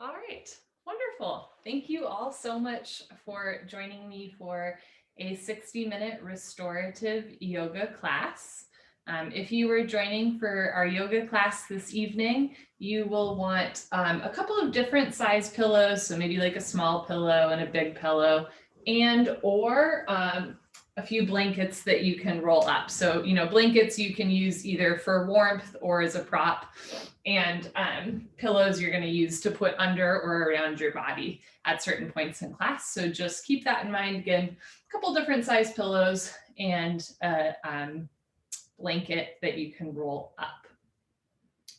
All right, wonderful. Thank you all so much for joining me for a 60-minute restorative yoga class. If you were joining for our yoga class this evening, you will want a couple of different size pillows, so maybe like a small pillow and a big pillow, and or a few blankets that you can roll up. So, blankets you can use either for warmth or as a prop, and pillows you're going to use to put under or around your body at certain points in class. So just keep that in mind. Again, a couple different size pillows and a blanket that you can roll up.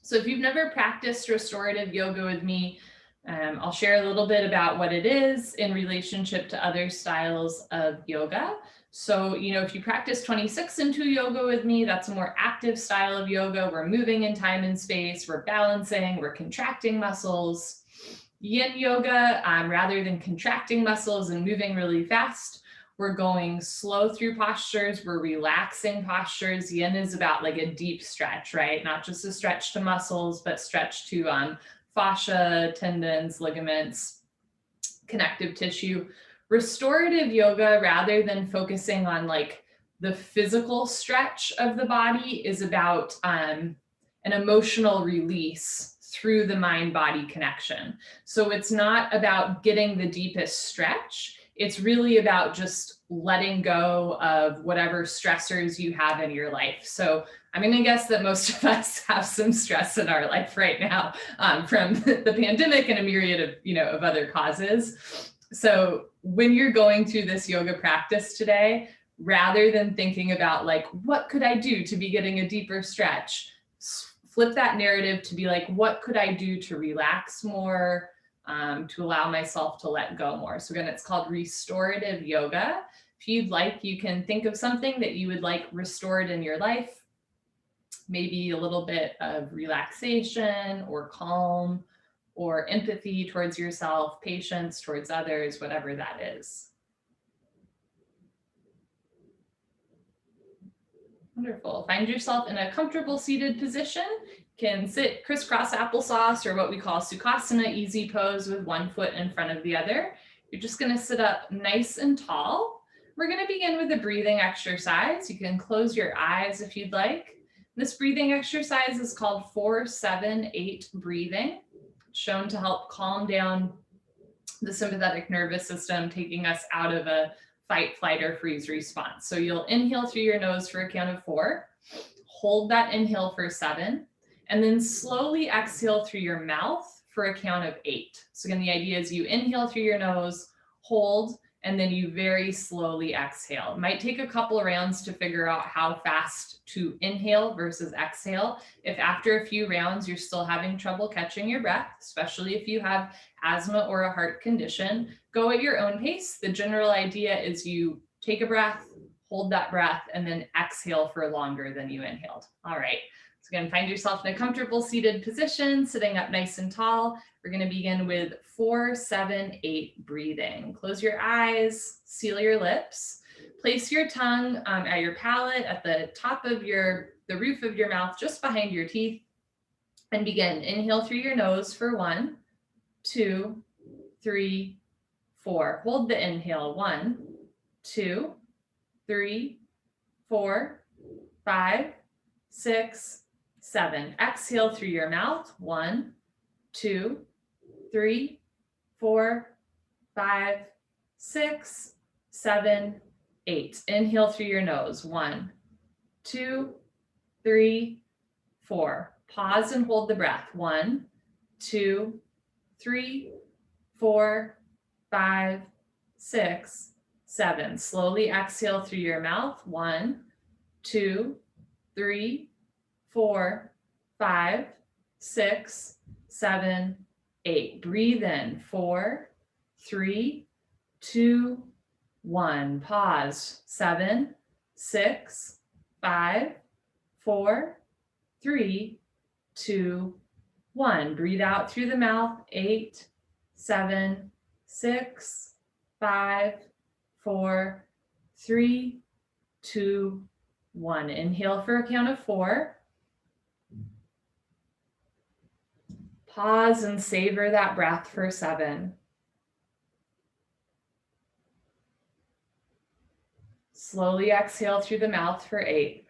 So if you've never practiced restorative yoga with me, I'll share a little bit about what it is in relationship to other styles of yoga. So, if you practice 26 into yoga with me, that's a more active style of yoga. We're moving in time and space, we're balancing, we're contracting muscles. Yin yoga, rather than contracting muscles and moving really fast, we're going slow through postures. We're relaxing postures. Yin is about like a deep stretch, right? Not just a stretch to muscles, but stretch to fascia, tendons, ligaments, connective tissue. Restorative yoga, rather than focusing on like the physical stretch of the body, is about an emotional release through the mind-body connection. So it's not about getting the deepest stretch. It's really about just letting go of whatever stressors you have in your life. So I'm going to guess that most of us have some stress in our life right now, from the pandemic and a myriad of other causes. So when you're going through this yoga practice today, rather than thinking about like, what could I do to be getting a deeper stretch, flip that narrative to be like, what could I do to relax more, to allow myself to let go more. So again, it's called restorative yoga. If you'd like, you can think of something that you would like restored in your life, maybe a little bit of relaxation or calm or empathy towards yourself, patience towards others, whatever that is. Wonderful. Find yourself in a comfortable seated position. You can sit crisscross applesauce, or what we call Sukhasana, easy pose with one foot in front of the other. You're just going to sit up nice and tall. We're going to begin with a breathing exercise. You can close your eyes if you'd like. This breathing exercise is called 4-7-8 breathing. It's shown to help calm down the sympathetic nervous system, taking us out of a fight, flight, or freeze response. So you'll inhale through your nose for a count of 4, hold that inhale for 7, and then slowly exhale through your mouth for a count of 8. So again, the idea is you inhale through your nose, hold, and then you very slowly exhale. It might take a couple of rounds to figure out how fast to inhale versus exhale. If after a few rounds you're still having trouble catching your breath, especially if you have asthma or a heart condition, go at your own pace. The general idea is you take a breath, hold that breath, and then exhale for longer than you inhaled. All right. So again, find yourself in a comfortable seated position, sitting up nice and tall. We're going to begin with 4-7-8 breathing. Close your eyes, seal your lips, place your tongue at your palate, at the top of the roof of your mouth, just behind your teeth, and begin. Inhale through your nose for 1, 2, 3, 4. Hold the inhale. 1, 2, 3, 4, 5, 6, 7. Exhale through your mouth. 1, 2, 3, 4, 5, 6, 7, 8. Inhale through your nose. 1, 2, 3, 4. Pause and hold the breath. 1, 2, 3, 4, 5, 6, 7. Slowly exhale through your mouth. 1, 2, 3, 4, 5, 6, 7, 8. Breathe in. 4, 3, 2, 1. Pause. 7, 6, 5, 4, 3, 2, 1. Breathe out through the mouth. 8, 7, 6, 5, 4, 3, 2, 1. Inhale for a count of 4. Pause and savor that breath for 7. Slowly exhale through the mouth for 8.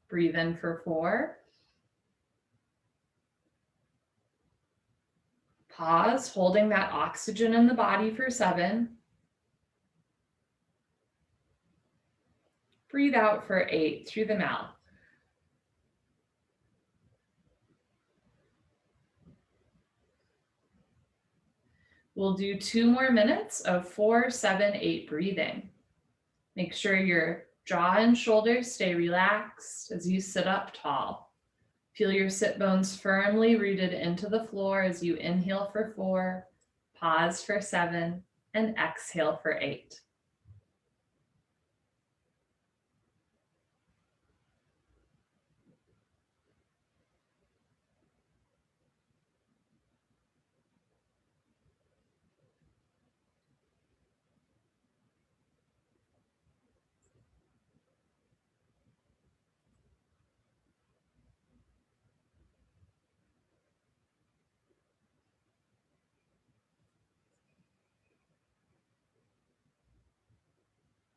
Breathe in for 4. Pause, holding that oxygen in the body for 7. Breathe out for 8 through the mouth. We'll do 2 more minutes of 4, 7, 8 breathing. Make sure your jaw and shoulders stay relaxed as you sit up tall. Feel your sit bones firmly rooted into the floor as you inhale for 4, pause for 7, and exhale for 8.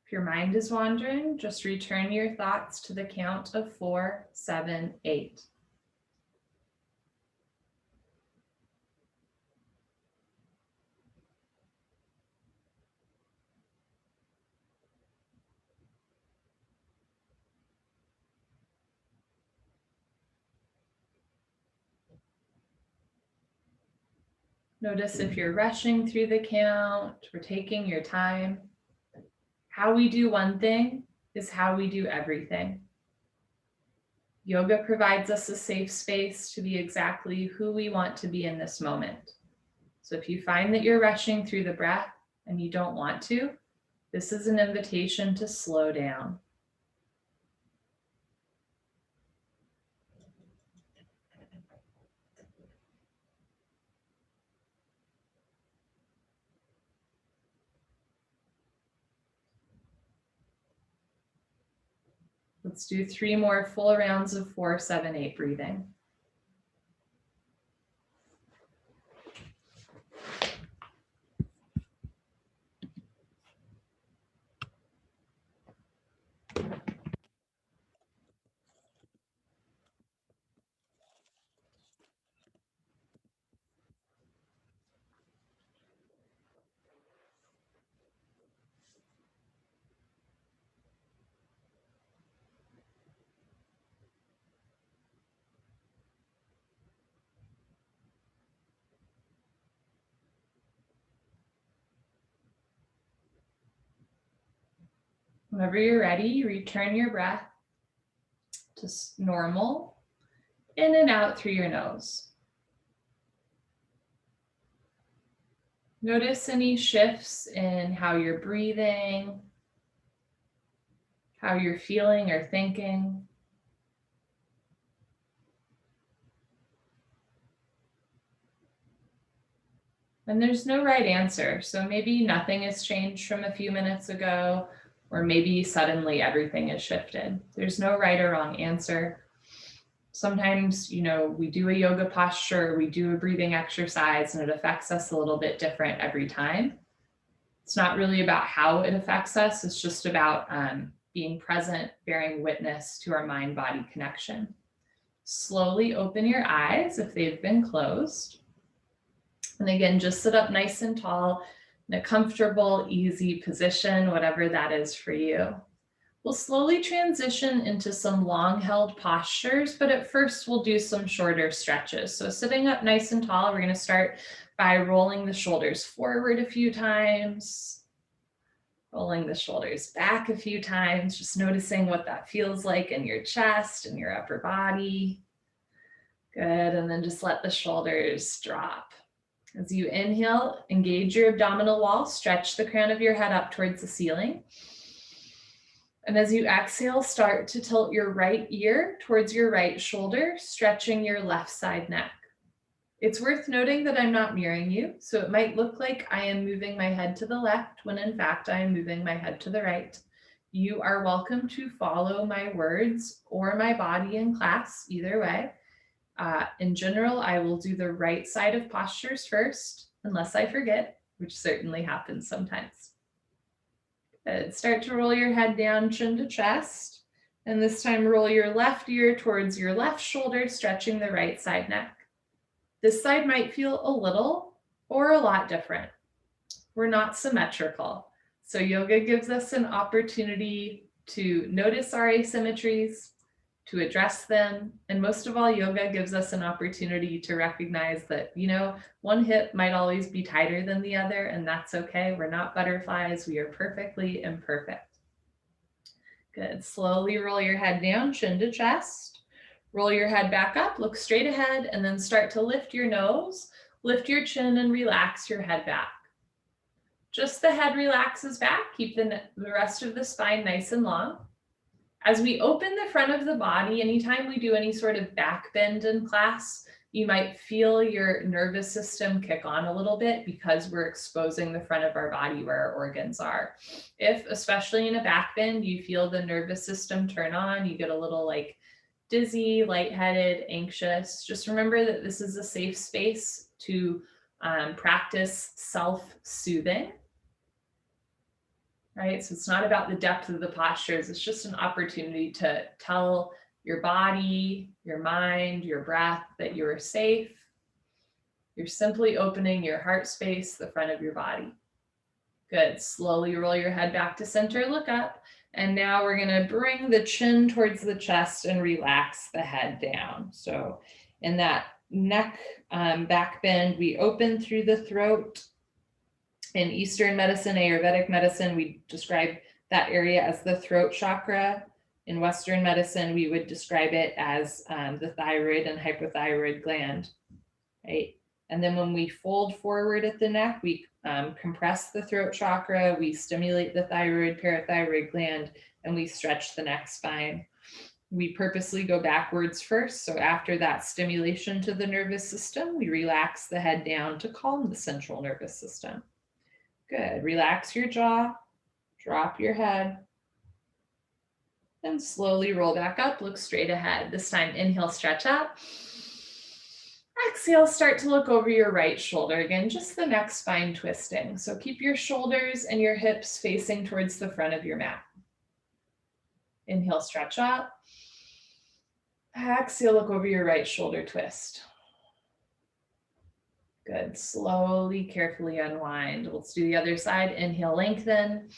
If your mind is wandering, just return your thoughts to the count of 4, 7, 8. Notice if you're rushing through the count or taking your time. How we do one thing is how we do everything. Yoga provides us a safe space to be exactly who we want to be in this moment. So if you find that you're rushing through the breath and you don't want to, this is an invitation to slow down. Let's do 3 more full rounds of 4, 7, 8 breathing. Whenever you're ready, return your breath to normal, in and out through your nose. Notice any shifts in how you're breathing, how you're feeling or thinking. And there's no right answer. So maybe nothing has changed from a few minutes ago, or maybe suddenly everything has shifted. There's no right or wrong answer. Sometimes, we do a yoga posture, we do a breathing exercise, and it affects us a little bit different every time. It's not really about how it affects us. It's just about being present, bearing witness to our mind-body connection. Slowly open your eyes if they've been closed. And again, just sit up nice and tall in a comfortable, easy position, whatever that is for you. We'll slowly transition into some long-held postures, but at first we'll do some shorter stretches. So sitting up nice and tall, we're going to start by rolling the shoulders forward a few times, rolling the shoulders back a few times, just noticing what that feels like in your chest and your upper body. Good, and then just let the shoulders drop. As you inhale, engage your abdominal wall, stretch the crown of your head up towards the ceiling. And as you exhale, start to tilt your right ear towards your right shoulder, stretching your left side neck. It's worth noting that I'm not mirroring you, so it might look like I am moving my head to the left when in fact I am moving my head to the right. You are welcome to follow my words or my body in class, either way. In general, I will do the right side of postures first, unless I forget, which certainly happens sometimes. Good. Start to roll your head down, chin to chest. And this time roll your left ear towards your left shoulder, stretching the right side neck. This side might feel a little or a lot different. We're not symmetrical. So yoga gives us an opportunity to notice our asymmetries, to address them. And most of all, yoga gives us an opportunity to recognize that, one hip might always be tighter than the other, and that's okay. We're not butterflies. We are perfectly imperfect. Good. Slowly roll your head down, chin to chest. Roll your head back up, look straight ahead, and then start to lift your nose, lift your chin, and relax your head back. Just the head relaxes back. Keep the rest of the spine nice and long. As we open the front of the body, anytime we do any sort of back bend in class, you might feel your nervous system kick on a little bit because we're exposing the front of our body where our organs are. If, especially in a back bend, you feel the nervous system turn on, you get a little like dizzy, lightheaded, anxious, just remember that this is a safe space to practice self-soothing. Right? So it's not about the depth of the postures. It's just an opportunity to tell your body, your mind, your breath that you are safe. You're simply opening your heart space, the front of your body. Good. Slowly roll your head back to center, look up. And now we're going to bring the chin towards the chest and relax the head down. So in that neck back bend, we open through the throat. In Eastern medicine, Ayurvedic medicine, we describe that area as the throat chakra. In Western medicine, we would describe it as the thyroid and hypothyroid gland, right? And then when we fold forward at the neck, we compress the throat chakra, we stimulate the thyroid, parathyroid gland, and we stretch the neck spine. We purposely go backwards first. So after that stimulation to the nervous system, we relax the head down to calm the central nervous system. Good. Relax your jaw, drop your head, and slowly roll back up, look straight ahead. This time, inhale, stretch up. Exhale, start to look over your right shoulder. Again, just the neck spine twisting. So keep your shoulders and your hips facing towards the front of your mat. Inhale, stretch up. Exhale, look over your right shoulder, twist. Good. Slowly, carefully unwind. Let's do the other side. Inhale, lengthen.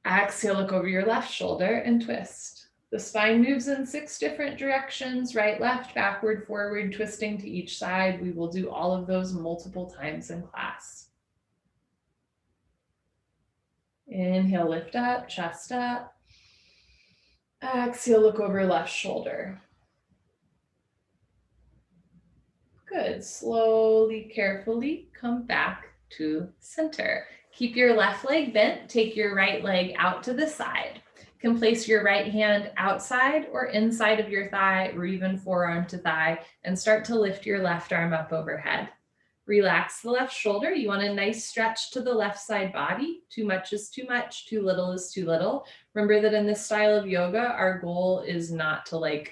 Exhale, look over your left shoulder and twist. The spine moves in 6 different directions, right, left, backward, forward, twisting to each side. We will do all of those multiple times in class. Inhale, lift up, chest up. Exhale, look over left shoulder. Good. Slowly, carefully come back to center. Keep your left leg bent. Take your right leg out to the side. You can place your right hand outside or inside of your thigh or even forearm to thigh and start to lift your left arm up overhead. Relax the left shoulder. You want a nice stretch to the left side body. Too much is too much. Too little is too little. Remember that in this style of yoga, our goal is not to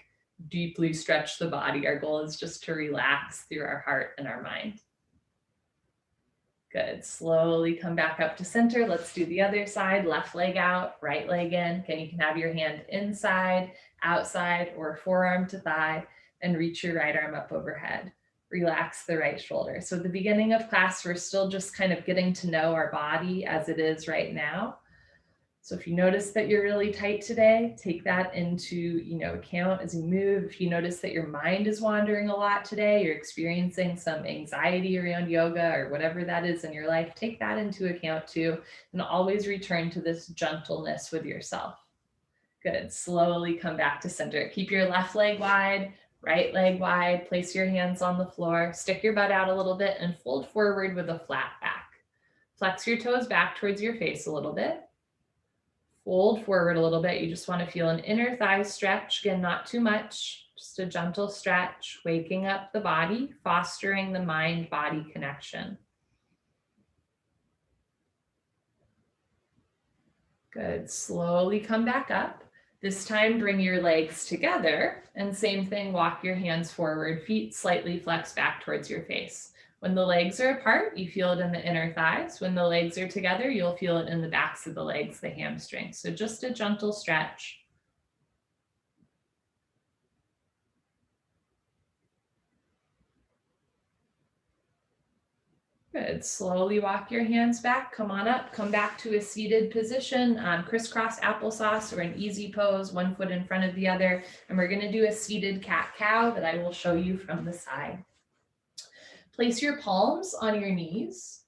deeply stretch the body. Our goal is just to relax through our heart and our mind. Good. Slowly come back up to center. Let's do the other side. Left leg out, right leg in. Again, you can have your hand inside, outside, or forearm to thigh, and reach your right arm up overhead. Relax the right shoulder. So at the beginning of class, we're still just kind of getting to know our body as it is right now. So if you notice that you're really tight today, take that into account as you move. If you notice that your mind is wandering a lot today, you're experiencing some anxiety around yoga or whatever that is in your life, take that into account too, and always return to this gentleness with yourself. Good. Slowly come back to center. Keep your left leg wide, right leg wide. Place your hands on the floor. Stick your butt out a little bit and fold forward with a flat back. Flex your toes back towards your face a little bit. Fold forward a little bit. You just want to feel an inner thigh stretch. Again, not too much, just a gentle stretch, waking up the body, fostering the mind-body connection. Good. Slowly come back up. This time, bring your legs together, and same thing, walk your hands forward, feet slightly flex back towards your face. When the legs are apart, you feel it in the inner thighs. When the legs are together, you'll feel it in the backs of the legs, the hamstrings. So just a gentle stretch. Good. Slowly walk your hands back. Come on up. Come back to a seated position, crisscross applesauce or an easy pose, one foot in front of the other. And we're going to do a seated cat-cow that I will show you from the side. Place your palms on your knees.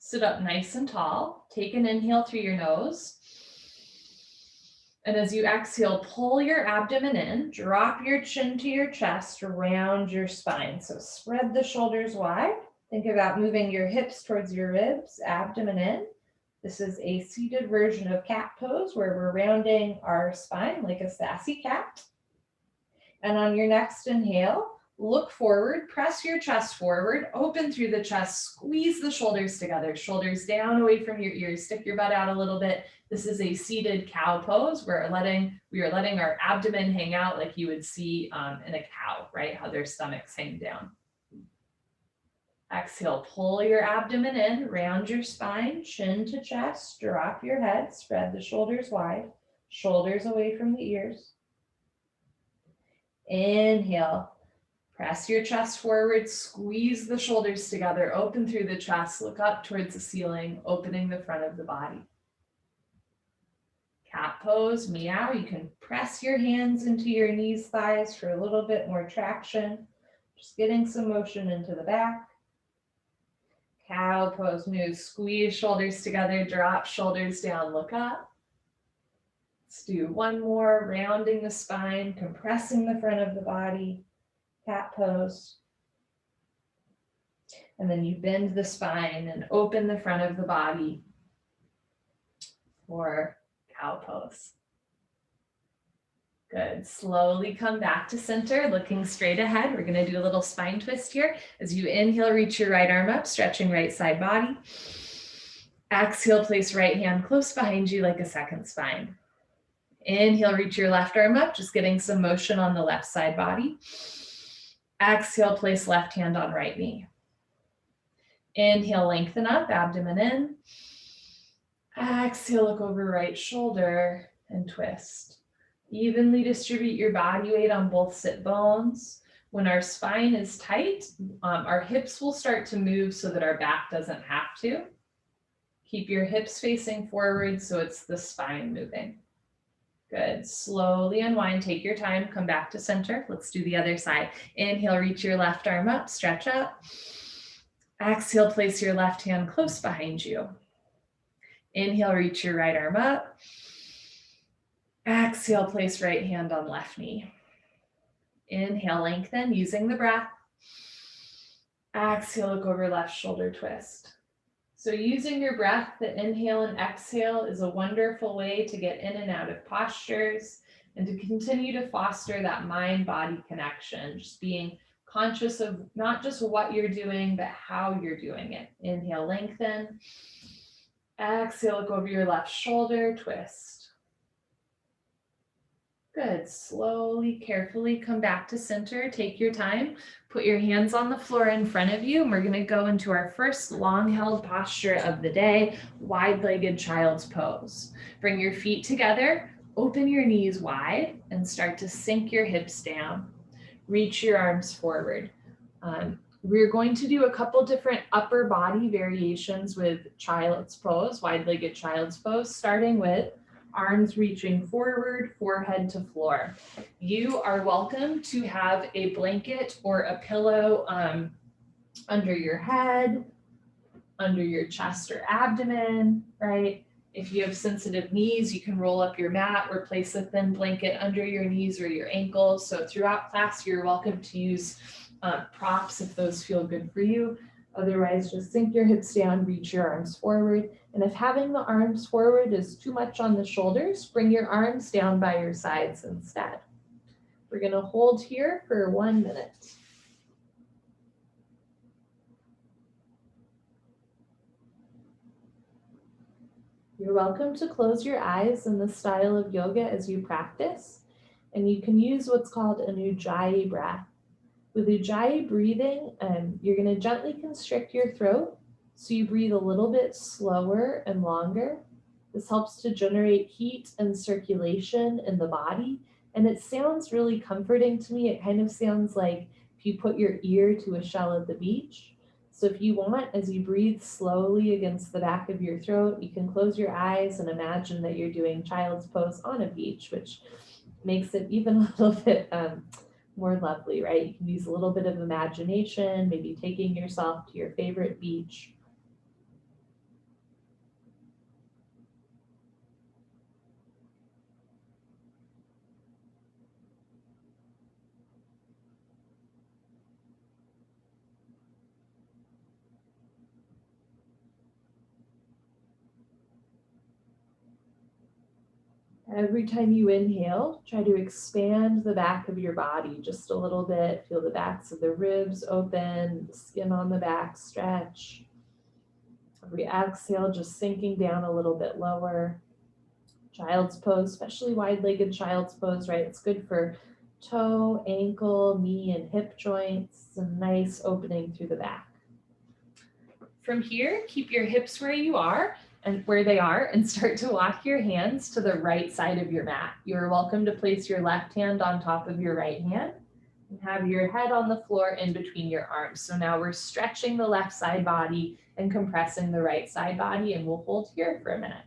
Sit up nice and tall. Take an inhale through your nose. And as you exhale, pull your abdomen in, drop your chin to your chest, round your spine. So spread the shoulders wide. Think about moving your hips towards your ribs, abdomen in. This is a seated version of cat pose where we're rounding our spine like a sassy cat. And on your next inhale, look forward, press your chest forward, open through the chest, squeeze the shoulders together, shoulders down away from your ears, stick your butt out a little bit. This is a seated cow pose where we are letting our abdomen hang out like you would see in a cow, right? How their stomachs hang down. Exhale, pull your abdomen in, round your spine, chin to chest, drop your head, spread the shoulders wide, shoulders away from the ears. Inhale, press your chest forward, squeeze the shoulders together, open through the chest, look up towards the ceiling, opening the front of the body. Cat pose, meow. You can press your hands into your knees, thighs for a little bit more traction. Just getting some motion into the back. Cow pose, move, squeeze shoulders together, drop shoulders down, look up. Let's do one more, rounding the spine, compressing the front of the body. Cat pose. And then you bend the spine and open the front of the body for cow pose. Good. Slowly come back to center, looking straight ahead. We're going to do a little spine twist here. As you inhale, reach your right arm up, stretching right side body. Exhale, place right hand close behind you like a second spine. Inhale, reach your left arm up, just getting some motion on the left side body. Exhale, place left hand on right knee. Inhale, lengthen up, abdomen in. Exhale, look over right shoulder and twist. Evenly distribute your body weight on both sit bones. When our spine is tight, our hips will start to move so that our back doesn't have to. Keep your hips facing forward so it's the spine moving. Good. Slowly unwind, take your time, come back to center. Let's do the other side. Inhale, reach your left arm up, stretch up. Exhale, place your left hand close behind you. Inhale, reach your right arm up. Exhale, place right hand on left knee. Inhale, lengthen using the breath. Exhale, look over left shoulder, twist. So using your breath, the inhale and exhale is a wonderful way to get in and out of postures and to continue to foster that mind-body connection, just being conscious of not just what you're doing, but how you're doing it. Inhale, lengthen. Exhale, look over your left shoulder, twist. Good. Slowly, carefully come back to center. Take your time. Put your hands on the floor in front of you, and we're going to go into our first long-held posture of the day, wide-legged child's pose. Bring your feet together, open your knees wide, and start to sink your hips down. Reach your arms forward. We're going to do a couple different upper body variations with child's pose, wide-legged child's pose, starting with arms reaching forward, forehead to floor. You are welcome to have a blanket or a pillow under your head, under your chest or abdomen, right? If you have sensitive knees, you can roll up your mat or place a thin blanket under your knees or your ankles. So throughout class, you're welcome to use props if those feel good for you. Otherwise, just sink your hips down, reach your arms forward. And if having the arms forward is too much on the shoulders, bring your arms down by your sides instead. We're going to hold here for 1 minute. You're welcome to close your eyes in this style of yoga as you practice, and you can use what's called an ujjayi breath. With ujjayi breathing, you're going to gently constrict your throat so you breathe a little bit slower and longer. This helps to generate heat and circulation in the body, and it sounds really comforting to me. It kind of sounds like if you put your ear to a shell at the beach. So if you want, as you breathe slowly against the back of your throat, you can close your eyes and imagine that you're doing child's pose on a beach, which makes it even a little bit more lovely, right? You can use a little bit of imagination, maybe taking yourself to your favorite beach. Every time you inhale, try to expand the back of your body just a little bit. Feel the backs of the ribs open, the skin on the back stretch. Every exhale, just sinking down a little bit lower. Child's pose, especially wide-legged child's pose, right? It's good for toe, ankle, knee, and hip joints. A nice opening through the back. From here, keep your hips where you are and where they are, and start to walk your hands to the right side of your mat. You're welcome to place your left hand on top of your right hand and have your head on the floor in between your arms. So now we're stretching the left side body and compressing the right side body, and we'll hold here for a minute.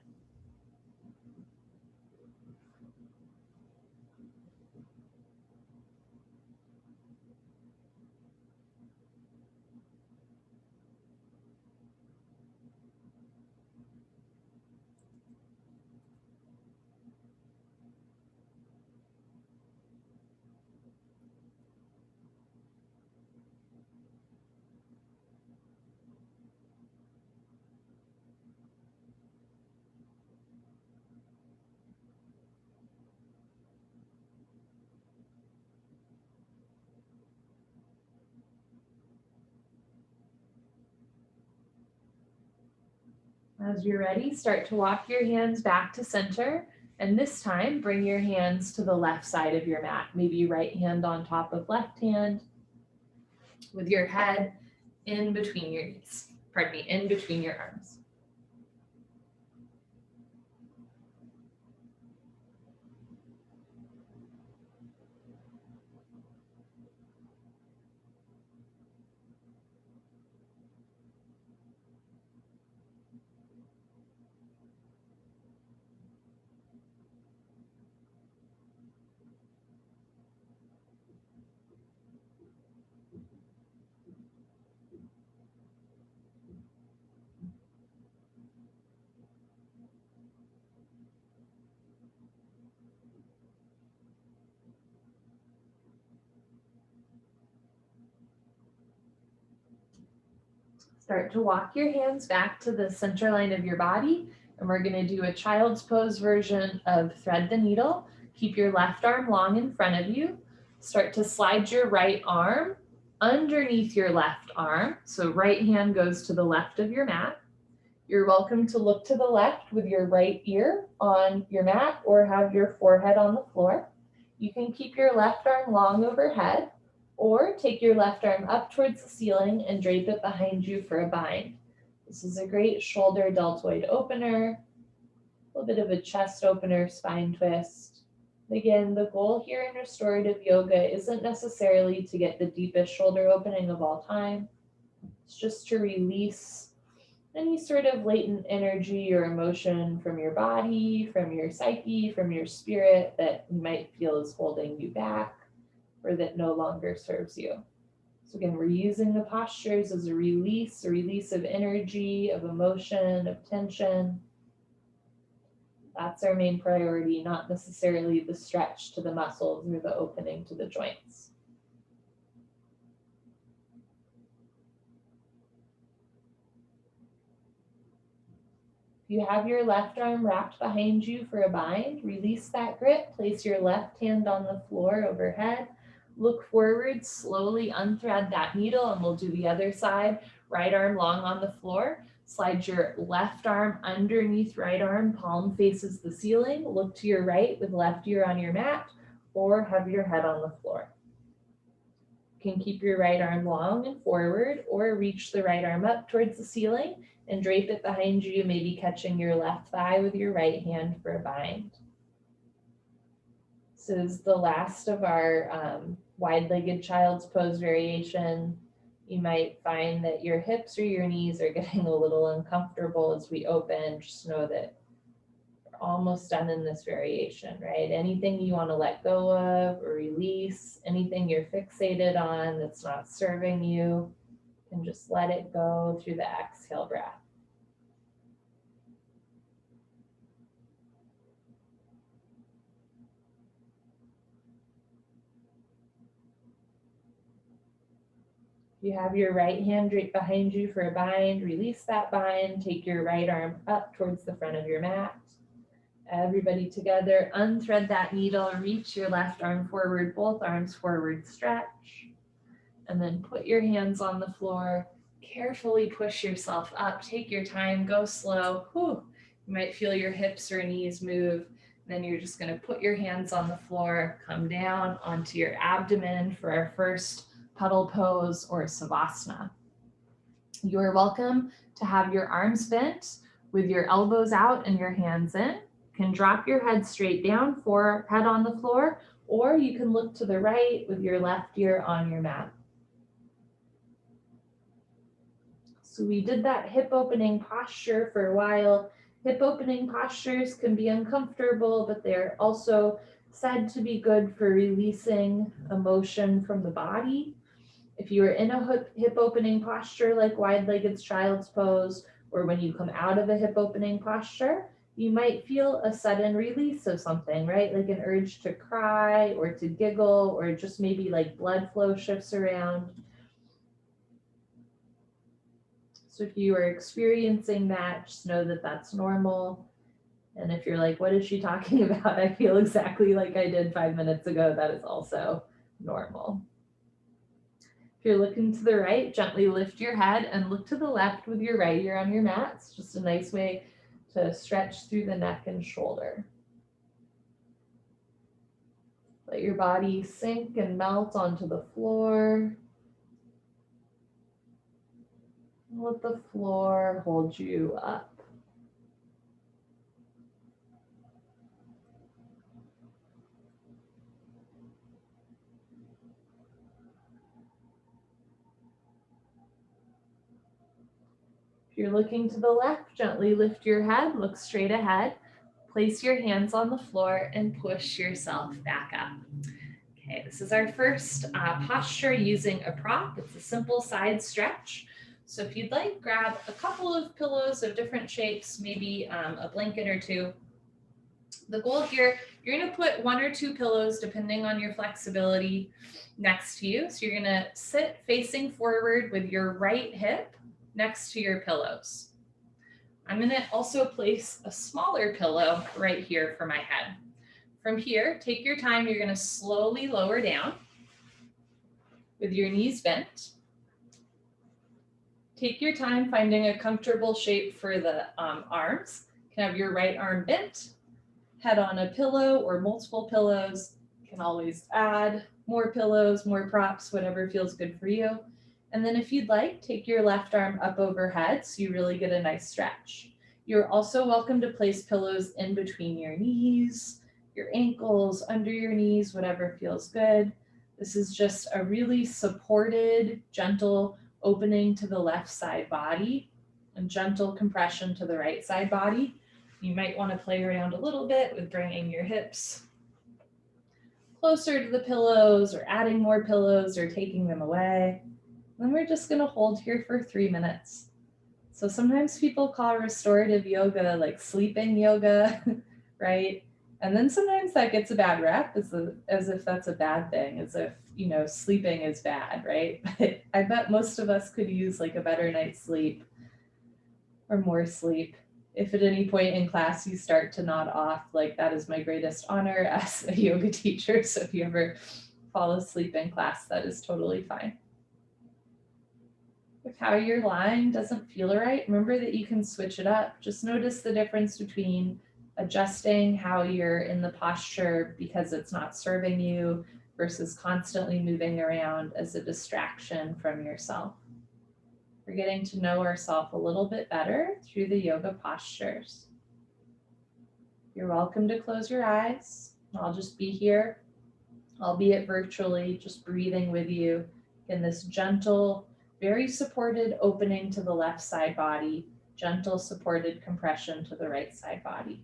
As you're ready, start to walk your hands back to center. And this time, bring your hands to the left side of your mat. Maybe right hand on top of left hand with your head in between your knees. Pardon me, in between your arms. Start to walk your hands back to the center line of your body, and we're going to do a child's pose version of thread the needle. Keep your left arm long in front of you. Start to slide your right arm underneath your left arm. So right hand goes to the left of your mat. You're welcome to look to the left with your right ear on your mat or have your forehead on the floor. You can keep your left arm long overhead, or take your left arm up towards the ceiling and drape it behind you for a bind. This is a great shoulder deltoid opener, a little bit of a chest opener, spine twist. Again, the goal here in restorative yoga isn't necessarily to get the deepest shoulder opening of all time. It's just to release any sort of latent energy or emotion from your body, from your psyche, from your spirit that you might feel is holding you back or that no longer serves you. So again, we're using the postures as a release of energy, of emotion, of tension. That's our main priority, not necessarily the stretch to the muscles or the opening to the joints. If you have your left arm wrapped behind you for a bind, release that grip, place your left hand on the floor overhead. Look forward, slowly unthread that needle, and we'll do the other side. Right arm long on the floor. Slide your left arm underneath right arm, palm faces the ceiling. Look to your right with left ear on your mat, or have your head on the floor. You can keep your right arm long and forward, or reach the right arm up towards the ceiling and drape it behind you, maybe catching your left thigh with your right hand for a bind. This is the last of our wide-legged child's pose variation. You might find that your hips or your knees are getting a little uncomfortable as we open. Just know that we're almost done in this variation, right? Anything you want to let go of or release, anything you're fixated on that's not serving you, and just let it go through the exhale breath. You have your right hand draped behind you for a bind. Release that bind. Take your right arm up towards the front of your mat. Everybody together, unthread that needle. Reach your left arm forward, both arms forward, stretch. And then put your hands on the floor. Carefully push yourself up. Take your time, go slow. Whew. You might feel your hips or knees move. Then you're just going to put your hands on the floor, come down onto your abdomen for our first puddle pose or savasana. You are welcome to have your arms bent with your elbows out and your hands in. You can drop your head straight down, forehead on the floor, or you can look to the right with your left ear on your mat. So we did that hip opening posture for a while. Hip opening postures can be uncomfortable, but they're also said to be good for releasing emotion from the body. If you are in a hip opening posture like wide-legged child's pose, or when you come out of a hip opening posture, you might feel a sudden release of something, right? Like an urge to cry or to giggle, or just maybe like blood flow shifts around. So if you are experiencing that, just know that that's normal. And if you're like, what is she talking about? I feel exactly like I did 5 minutes ago. That is also normal. If you're looking to the right, gently lift your head and look to the left with your right ear on your mat. It's just a nice way to stretch through the neck and shoulder. Let your body sink and melt onto the floor. Let the floor hold you up. If you're looking to the left, gently lift your head, look straight ahead, place your hands on the floor and push yourself back up. Okay, this is our first posture using a prop. It's a simple side stretch. So if you'd like, grab a couple of pillows of different shapes, maybe a blanket or two. The goal here, you're going to put 1 or 2 pillows, depending on your flexibility, next to you. So you're going to sit facing forward with your right hip next to your pillows. I'm going to also place a smaller pillow right here for my head. From here, take your time. You're going to slowly lower down with your knees bent. Take your time finding a comfortable shape for the arms. You can have your right arm bent, head on a pillow or multiple pillows. You can always add more pillows, more props, whatever feels good for you. And then if you'd like, take your left arm up overhead so you really get a nice stretch. You're also welcome to place pillows in between your knees, your ankles, under your knees, whatever feels good. This is just a really supported, gentle opening to the left side body and gentle compression to the right side body. You might want to play around a little bit with bringing your hips closer to the pillows or adding more pillows or taking them away. And we're just going to hold here for 3 minutes. So sometimes people call restorative yoga like sleeping yoga, right? And then sometimes that gets a bad rep as if that's a bad thing, as if, you know, sleeping is bad, right? But I bet most of us could use like a better night's sleep or more sleep. If at any point in class you start to nod off, like that is my greatest honor as a yoga teacher. So if you ever fall asleep in class, that is totally fine. If how you're lying doesn't feel right, remember that you can switch it up. Just notice the difference between adjusting how you're in the posture because it's not serving you versus constantly moving around as a distraction from yourself. We're getting to know ourselves a little bit better through the yoga postures. You're welcome to close your eyes. I'll just be here, albeit virtually, just breathing with you in this gentle, very supported opening to the left side body, gentle supported compression to the right side body.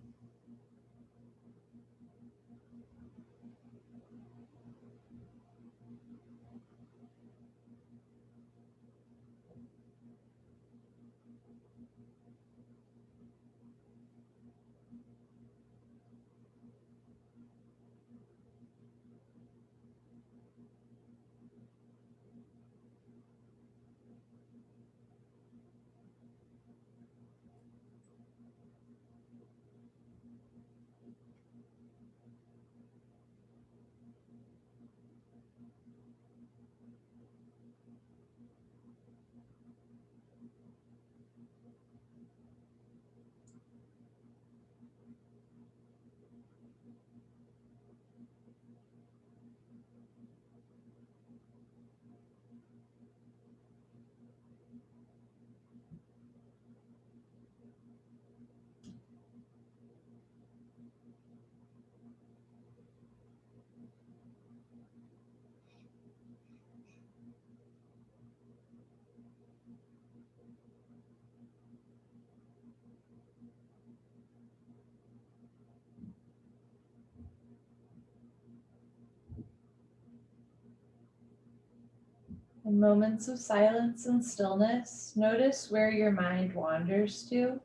In moments of silence and stillness, notice where your mind wanders to.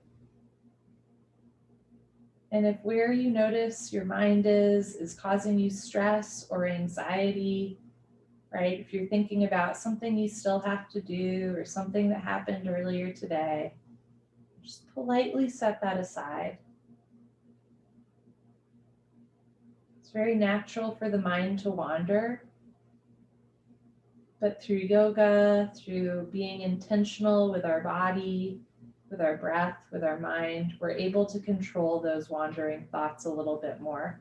And if where you notice your mind is causing you stress or anxiety, right? If you're thinking about something you still have to do or something that happened earlier today, just politely set that aside. It's very natural for the mind to wander, but through yoga, through being intentional with our body, with our breath, with our mind, we're able to control those wandering thoughts a little bit more.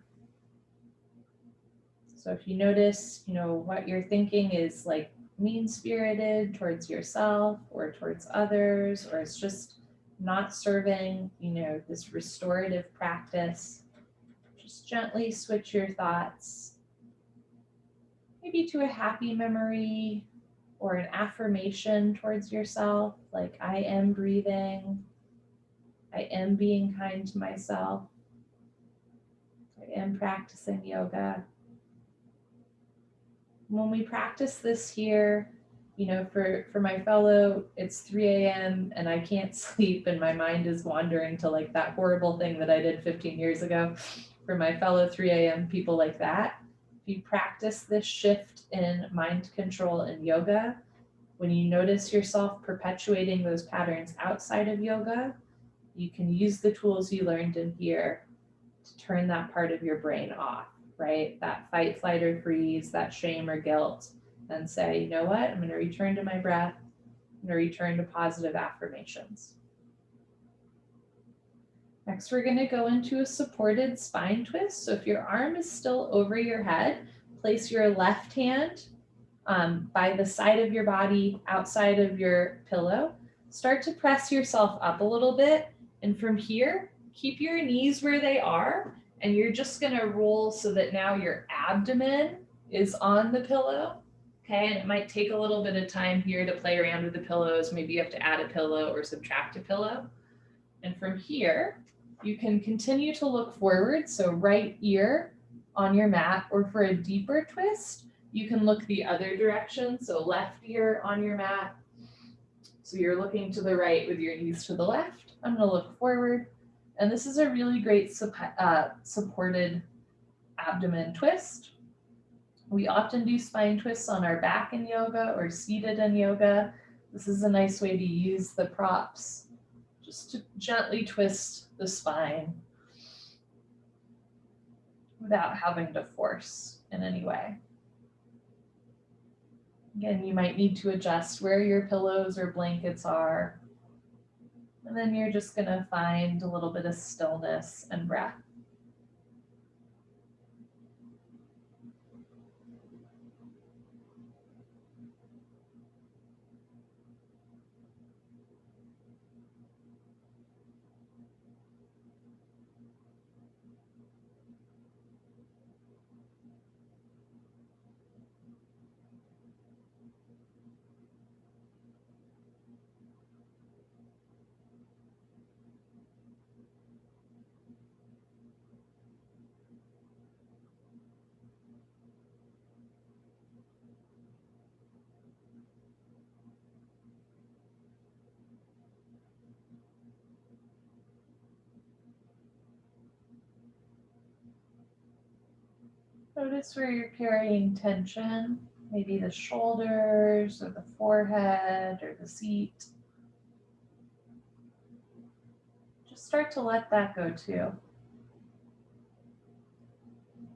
So if you notice, what you're thinking is like mean-spirited towards yourself or towards others, or it's just not serving, this restorative practice, just gently switch your thoughts, maybe to a happy memory or an affirmation towards yourself, like I am breathing, I am being kind to myself, I am practicing yoga. When we practice this here, for my fellow, it's 3 a.m. and I can't sleep and my mind is wandering to like that horrible thing that I did 15 years ago. For my fellow 3 a.m. people like that, if you practice this shift in mind control in yoga, when you notice yourself perpetuating those patterns outside of yoga, you can use the tools you learned in here to turn that part of your brain off, right? That fight, flight, or freeze, that shame or guilt, and say, you know what? I'm going to return to my breath. I'm going to return to positive affirmations. Next, we're going to go into a supported spine twist. So if your arm is still over your head, place your left hand by the side of your body, outside of your pillow. Start to press yourself up a little bit. And from here, keep your knees where they are. And you're just going to roll so that now your abdomen is on the pillow. Okay, and it might take a little bit of time here to play around with the pillows. Maybe you have to add a pillow or subtract a pillow. And from here, you can continue to look forward. So right ear on your mat, or for a deeper twist, you can look the other direction. So left ear on your mat. So you're looking to the right with your knees to the left. I'm going to look forward. And this is a really great supported abdomen twist. We often do spine twists on our back in yoga or seated in yoga. This is a nice way to use the props just to gently twist the spine without having to force in any way. Again, you might need to adjust where your pillows or blankets are. And then you're just going to find a little bit of stillness and breath. Notice where you're carrying tension, maybe the shoulders or the forehead or the seat. Just start to let that go too.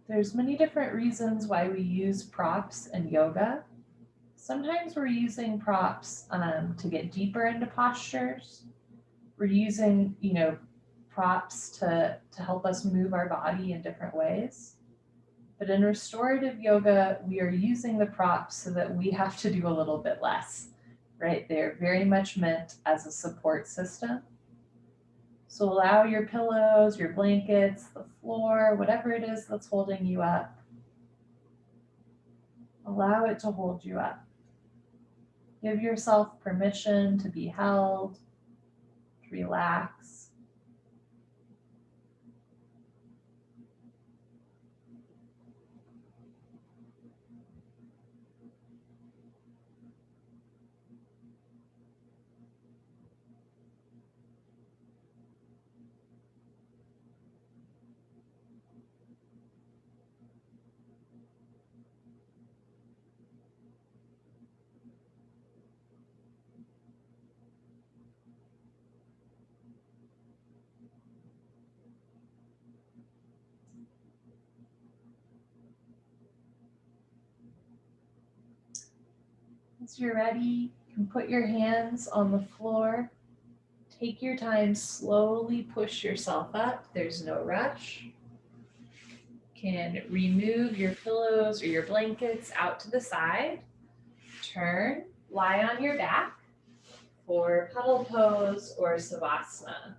There's many different reasons why we use props in yoga. Sometimes we're using props to get deeper into postures. We're using, props to help us move our body in different ways. But in restorative yoga, we are using the props so that we have to do a little bit less, right? They're very much meant as a support system. So allow your pillows, your blankets, the floor, whatever it is that's holding you up, allow it to hold you up. Give yourself permission to be held, to relax. Once you're ready, you can put your hands on the floor. Take your time, slowly push yourself up. There's no rush. You can remove your pillows or your blankets out to the side. Turn, lie on your back for puddle pose or savasana.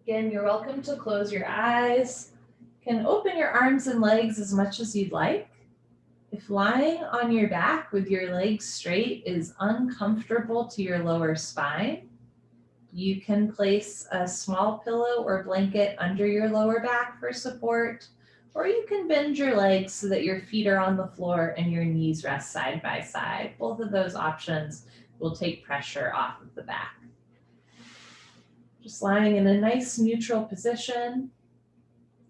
Again, you're welcome to close your eyes. You can open your arms and legs as much as you'd like. If lying on your back with your legs straight is uncomfortable to your lower spine, you can place a small pillow or blanket under your lower back for support, or you can bend your legs so that your feet are on the floor and your knees rest side by side. Both of those options will take pressure off of the back. Just lying in a nice neutral position.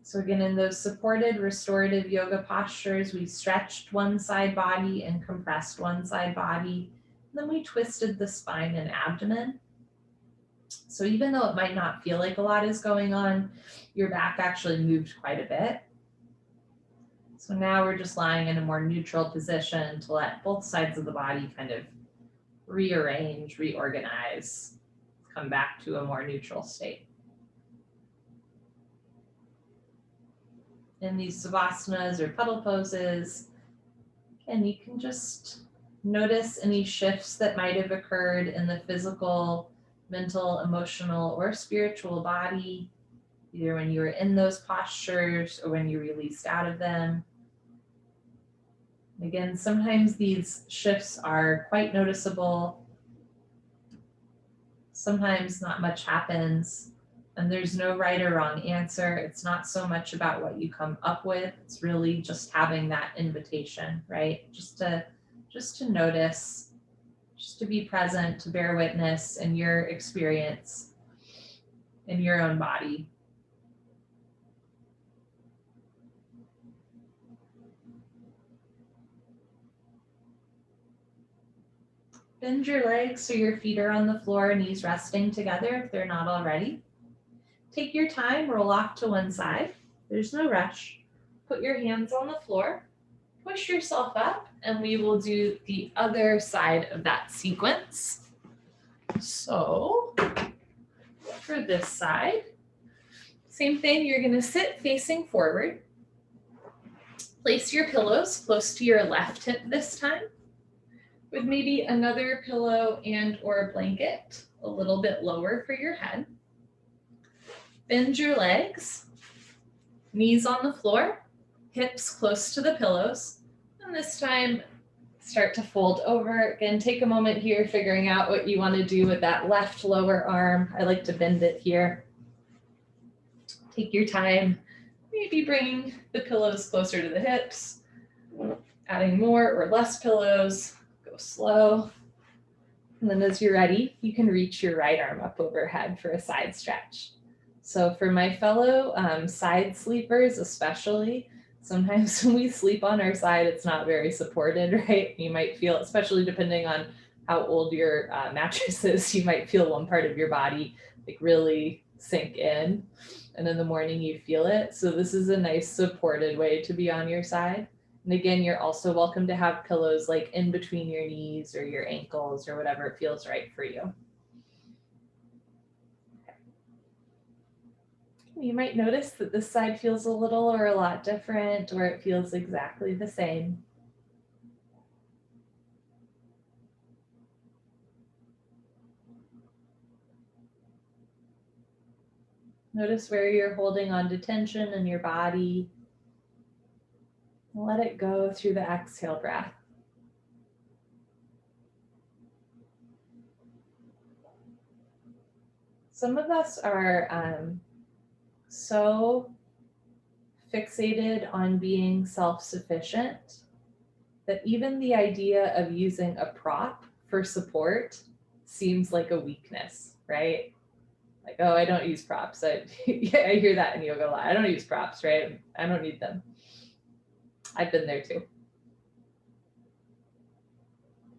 So again, in those supported restorative yoga postures, we stretched one side body and compressed one side body. Then we twisted the spine and abdomen. So even though it might not feel like a lot is going on, your back actually moved quite a bit. So now we're just lying in a more neutral position to let both sides of the body kind of rearrange, reorganize, come back to a more neutral state. In these savasanas or puddle poses, and you can just notice any shifts that might have occurred in the physical, mental, emotional, or spiritual body, either when you were in those postures or when you released out of them. Again, sometimes these shifts are quite noticeable. Sometimes not much happens, and there's no right or wrong answer. It's not so much about what you come up with. It's really just having that invitation, right? Just to notice, just to be present, to bear witness in your experience, in your own body. Bend your legs so your feet are on the floor, knees resting together if they're not already. Take your time, roll off to one side. There's no rush. Put your hands on the floor, push yourself up, and we will do the other side of that sequence. So for this side, same thing, you're gonna sit facing forward. Place your pillows close to your left hip this time, with maybe another pillow and or blanket a little bit lower for your head. Bend your legs, knees on the floor, hips close to the pillows, and this time start to fold over. Again, take a moment here figuring out what you want to do with that left lower arm. I like to bend it here. Take your time, maybe bringing the pillows closer to the hips, adding more or less pillows, go slow. And then as you're ready, you can reach your right arm up overhead for a side stretch. So for my fellow side sleepers especially, sometimes when we sleep on our side, it's not very supported, right? You might feel, especially depending on how old your mattress is, you might feel one part of your body like really sink in. And in the morning you feel it. So this is a nice supported way to be on your side. And again, you're also welcome to have pillows like in between your knees or your ankles or whatever it feels right for you. You might notice that this side feels a little or a lot different, or it feels exactly the same. Notice where you're holding on to tension in your body. Let it go through the exhale breath. Some of us are so fixated on being self-sufficient that even the idea of using a prop for support seems like a weakness, right? Like, oh, I don't use props. Yeah, I hear that in yoga a lot. I don't use props, right? I don't need them. I've been there too.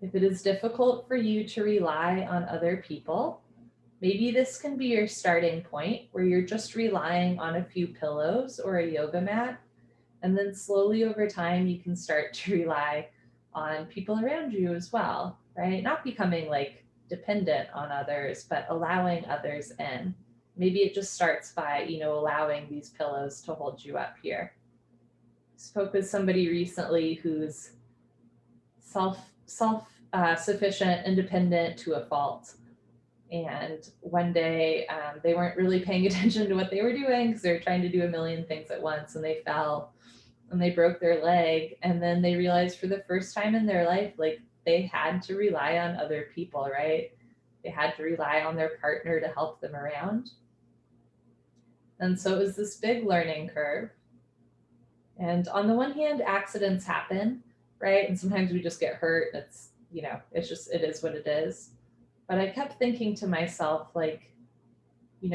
If it is difficult for you to rely on other people, maybe this can be your starting point where you're just relying on a few pillows or a yoga mat. And then slowly over time, you can start to rely on people around you as well, right? Not becoming like dependent on others, but allowing others in. Maybe it just starts by, allowing these pillows to hold you up here. Spoke with somebody recently who's self-sufficient, independent to a fault. And one day they weren't really paying attention to what they were doing because they were trying to do a million things at once, and they fell and they broke their leg. And then they realized for the first time in their life, like they had to rely on other people, right? They had to rely on their partner to help them around. And so it was this big learning curve. And on the one hand, accidents happen, right? And sometimes we just get hurt. It's, it is what it is. But I kept thinking to myself, like,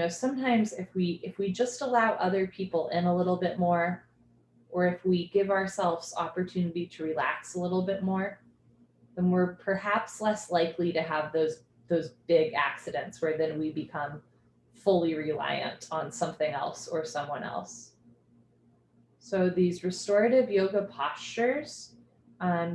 sometimes if we just allow other people in a little bit more, or if we give ourselves opportunity to relax a little bit more, then we're perhaps less likely to have those big accidents where then we become fully reliant on something else or someone else. So these restorative yoga postures,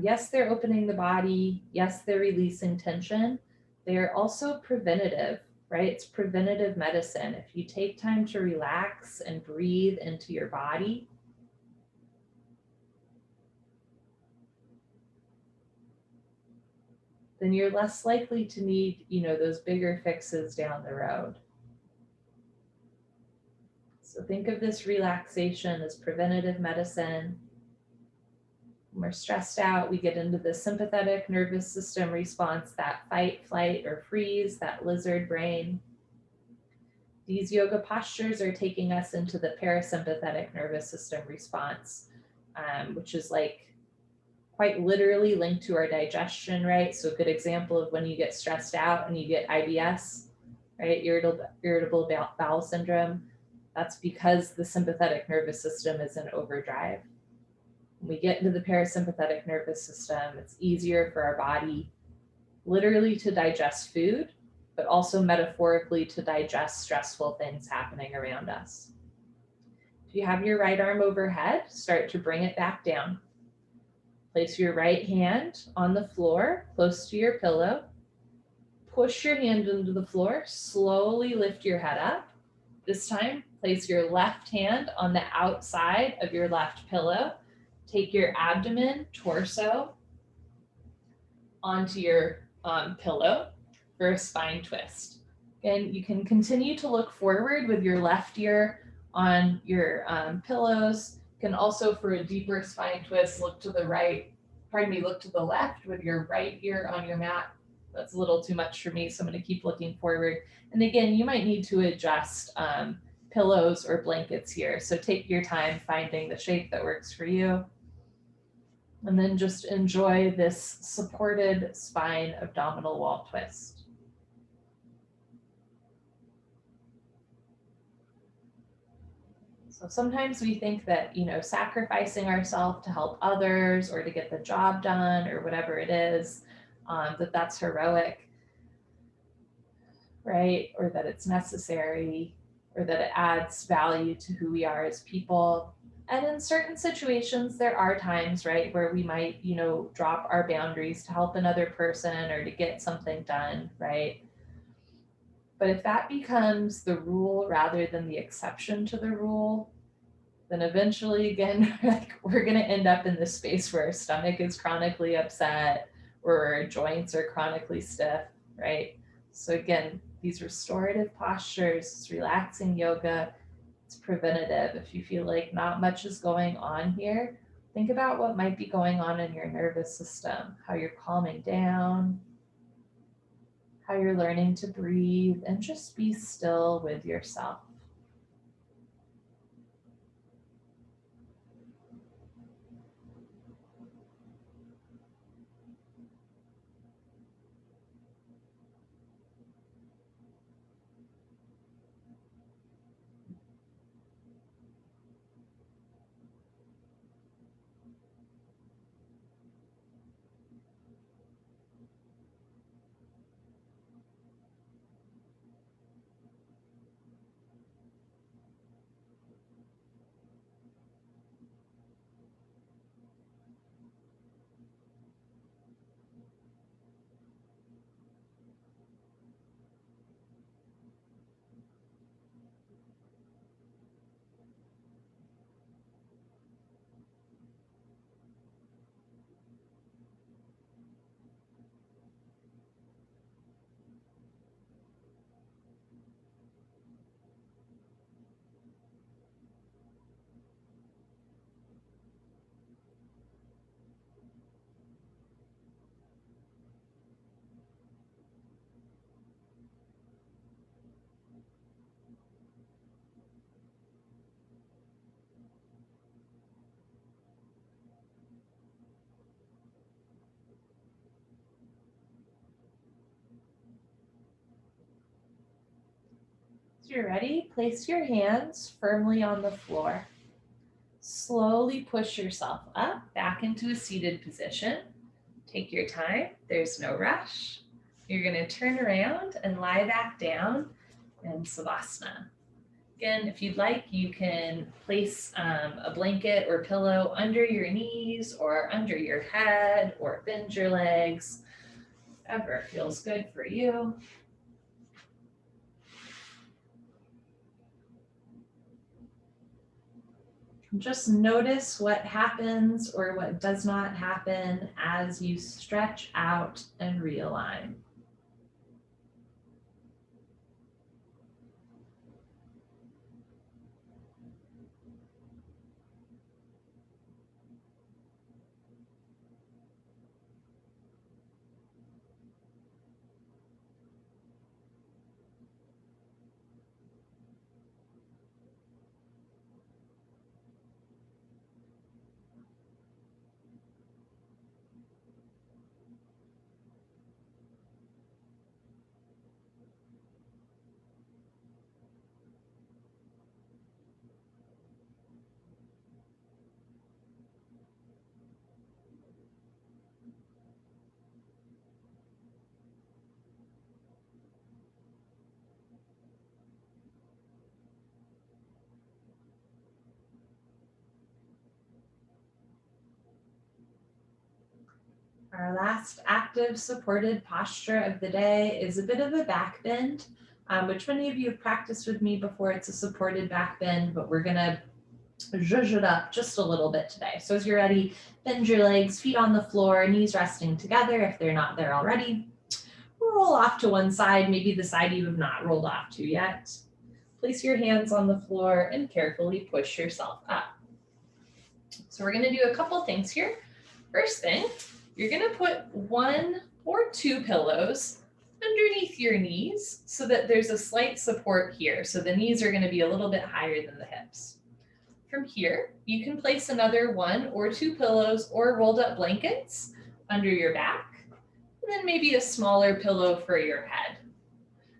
yes, they're opening the body. Yes, they're releasing tension. They're also preventative, right? It's preventative medicine. If you take time to relax and breathe into your body, then you're less likely to need, those bigger fixes down the road. So think of this relaxation as preventative medicine. When we're stressed out, we get into the sympathetic nervous system response, that fight, flight, or freeze, that lizard brain. These yoga postures are taking us into the parasympathetic nervous system response, which is like quite literally linked to our digestion, right? So a good example of when you get stressed out and you get IBS, right? Irritable bowel syndrome. That's because the sympathetic nervous system is in overdrive. When we get into the parasympathetic nervous system, it's easier for our body literally to digest food, but also metaphorically to digest stressful things happening around us. If you have your right arm overhead, start to bring it back down. Place your right hand on the floor, close to your pillow. Push your hand into the floor, slowly lift your head up. This time, place your left hand on the outside of your left pillow. Take your abdomen, torso onto your pillow for a spine twist. Again, you can continue to look forward with your left ear on your pillows. You can also, for a deeper spine twist, look to the left with your right ear on your mat. That's a little too much for me, so I'm going to keep looking forward. And again, you might need to adjust pillows or blankets here. So take your time finding the shape that works for you. And then just enjoy this supported spine abdominal wall twist. So sometimes we think that, sacrificing ourselves to help others or to get the job done or whatever it is, that's heroic, right? Or that it's necessary, or that it adds value to who we are as people. And in certain situations, there are times, right, where we might, drop our boundaries to help another person or to get something done, right? But if that becomes the rule rather than the exception to the rule, then eventually, again, we're going to end up in this space where our stomach is chronically upset or our joints are chronically stiff, right? So again, these restorative postures, this relaxing yoga, it's preventative. If you feel like not much is going on here, think about what might be going on in your nervous system, how you're calming down, how you're learning to breathe, and just be still with yourself. So you're ready, place your hands firmly on the floor. Slowly push yourself up, back into a seated position. Take your time, there's no rush. You're going to turn around and lie back down in Savasana. Again, if you'd like, you can place a blanket or pillow under your knees or under your head or bend your legs, whatever feels good for you. Just notice what happens or what does not happen as you stretch out and realign. Our last active supported posture of the day is a bit of a back bend, which many of you have practiced with me before. It's a supported back bend, but we're gonna zhuzh it up just a little bit today. So as you're ready, bend your legs, feet on the floor, knees resting together if they're not there already. Roll off to one side, maybe the side you have not rolled off to yet. Place your hands on the floor and carefully push yourself up. So we're gonna do a couple things here. First thing, you're gonna put 1 or 2 pillows underneath your knees so that there's a slight support here. So the knees are gonna be a little bit higher than the hips. From here, you can place another 1 or 2 pillows or rolled up blankets under your back, and then maybe a smaller pillow for your head.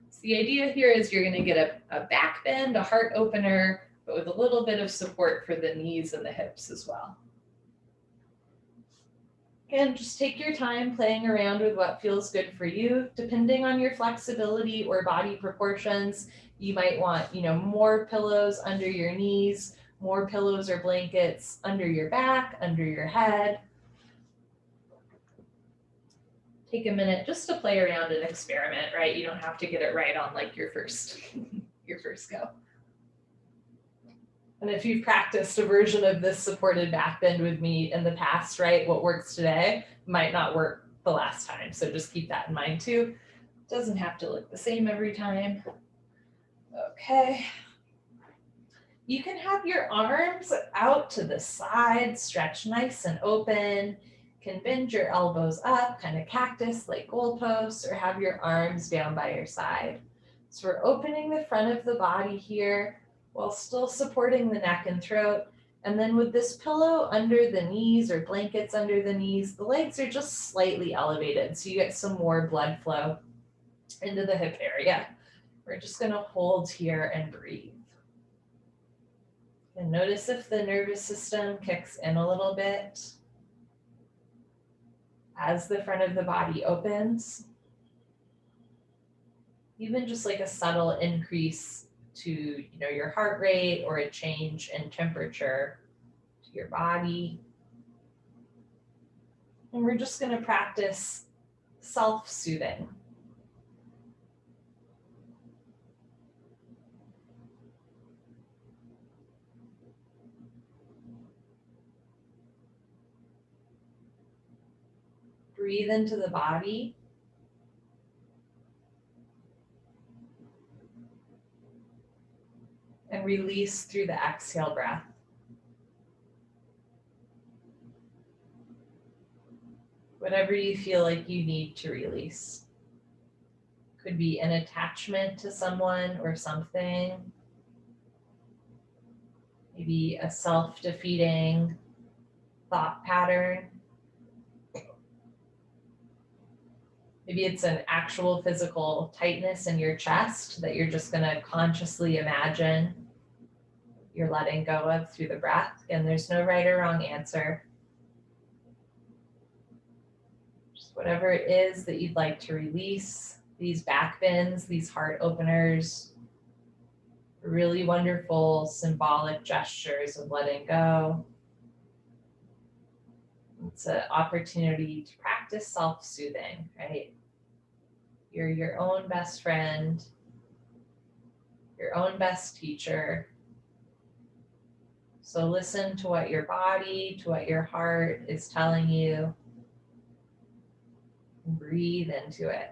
So the idea here is you're gonna get a back bend, a heart opener, but with a little bit of support for the knees and the hips as well. Again, just take your time playing around with what feels good for you. Depending on your flexibility or body proportions, you might want, more pillows under your knees, more pillows or blankets under your back, under your head. Take a minute just to play around and experiment, right? You don't have to get it right on like your first go. And if you've practiced a version of this supported back bend with me in the past, right, what works today might not work the last time. So just keep that in mind too. It doesn't have to look the same every time. Okay. You can have your arms out to the side, stretch nice and open. Can bend your elbows up, kind of cactus like goalposts, or have your arms down by your side. So we're opening the front of the body here while still supporting the neck and throat. And then with this pillow under the knees or blankets under the knees, the legs are just slightly elevated. So you get some more blood flow into the hip area. We're just gonna hold here and breathe. And notice if the nervous system kicks in a little bit as the front of the body opens. Even just like a subtle increase to your heart rate or a change in temperature to your body. And we're just going to practice self-soothing. Breathe into the body. And release through the exhale breath. Whatever you feel like you need to release. Could be an attachment to someone or something. Maybe a self-defeating thought pattern. Maybe it's an actual physical tightness in your chest that you're just going to consciously imagine you're letting go of through the breath. And there's no right or wrong answer. Just whatever it is that you'd like to release. These back bends, these heart openers, really wonderful symbolic gestures of letting go. It's an opportunity to practice self-soothing, right? You're your own best friend, your own best teacher. So listen to what your body, to what your heart is telling you. And breathe into it.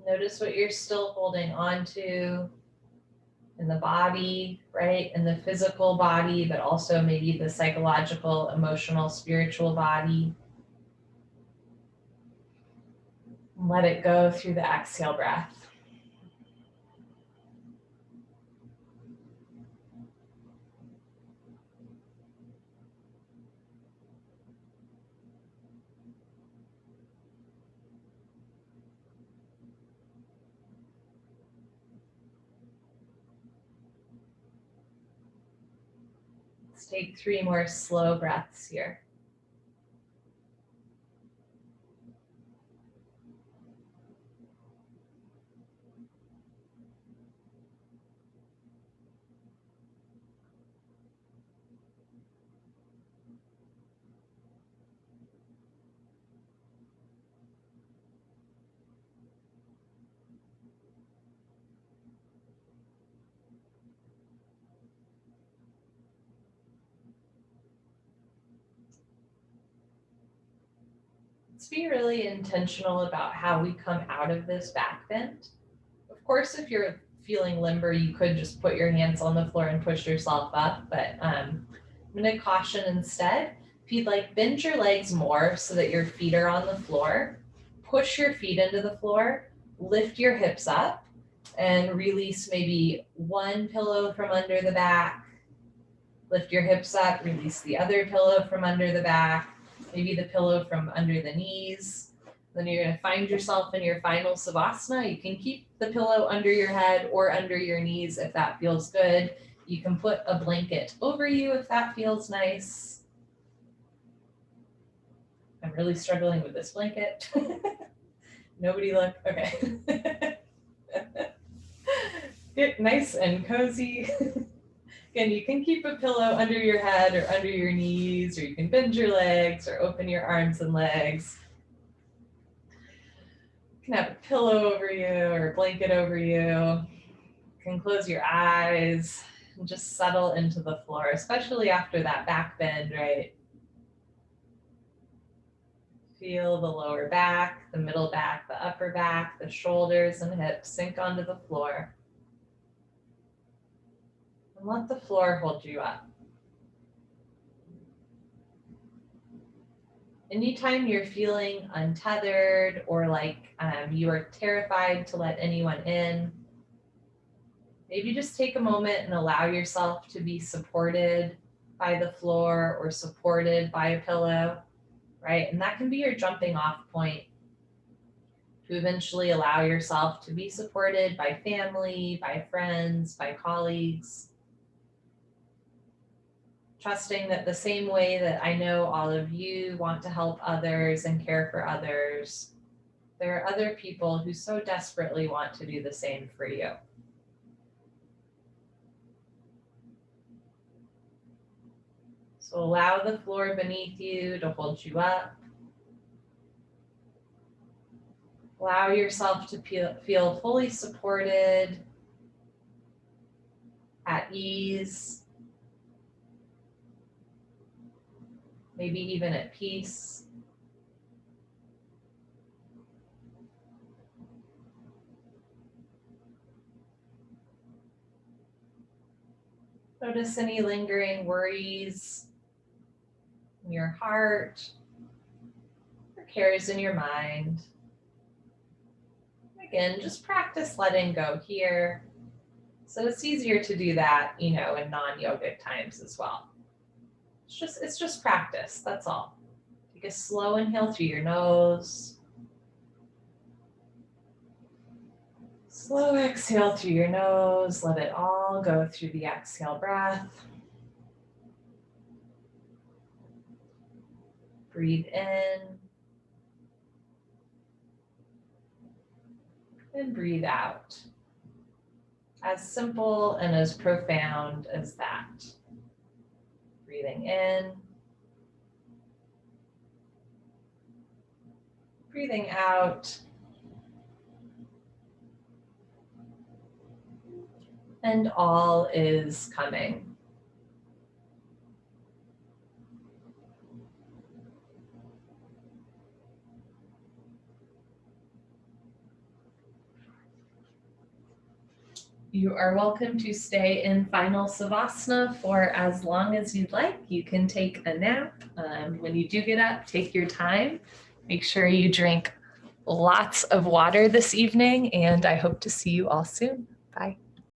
Notice what you're still holding on to in the body, right? In the physical body, but also maybe the psychological, emotional, spiritual body. Let it go through the exhale breath. Let's take 3 more slow breaths here. Let's be really intentional about how we come out of this back bend. Of course, if you're feeling limber, you could just put your hands on the floor and push yourself up, but I'm gonna caution instead, if you'd like, bend your legs more so that your feet are on the floor, push your feet into the floor, lift your hips up, and release maybe one pillow from under the back, lift your hips up, release the other pillow from under the back, maybe the pillow from under the knees. Then you're gonna find yourself in your final Savasana. You can keep the pillow under your head or under your knees if that feels good. You can put a blanket over you if that feels nice. I'm really struggling with this blanket. Nobody look, okay. Get nice and cozy. Again, you can keep a pillow under your head or under your knees, or you can bend your legs or open your arms and legs. You can have a pillow over you or a blanket over you. You can close your eyes and just settle into the floor, especially after that back bend, right? Feel the lower back, the middle back, the upper back, the shoulders and hips sink onto the floor. And let the floor hold you up. Anytime you're feeling untethered or like you are terrified to let anyone in, maybe just take a moment and allow yourself to be supported by the floor or supported by a pillow, right? And that can be your jumping off point to eventually allow yourself to be supported by family, by friends, by colleagues. Trusting that the same way that I know all of you want to help others and care for others, there are other people who so desperately want to do the same for you. So allow the floor beneath you to hold you up. Allow yourself to feel fully supported, at ease, maybe even at peace. Notice any lingering worries in your heart or cares in your mind. Again, just practice letting go here. So it's easier to do that, in non-yogic times as well. It's just practice, that's all. Take a slow inhale through your nose. Slow exhale through your nose. Let it all go through the exhale breath. Breathe in. And breathe out. As simple and as profound as that. Breathing in. Breathing out. And all is coming. You are welcome to stay in final Savasana for as long as you'd like. You can take a nap. When you do get up, take your time. Make sure you drink lots of water this evening, and I hope to see you all soon. Bye.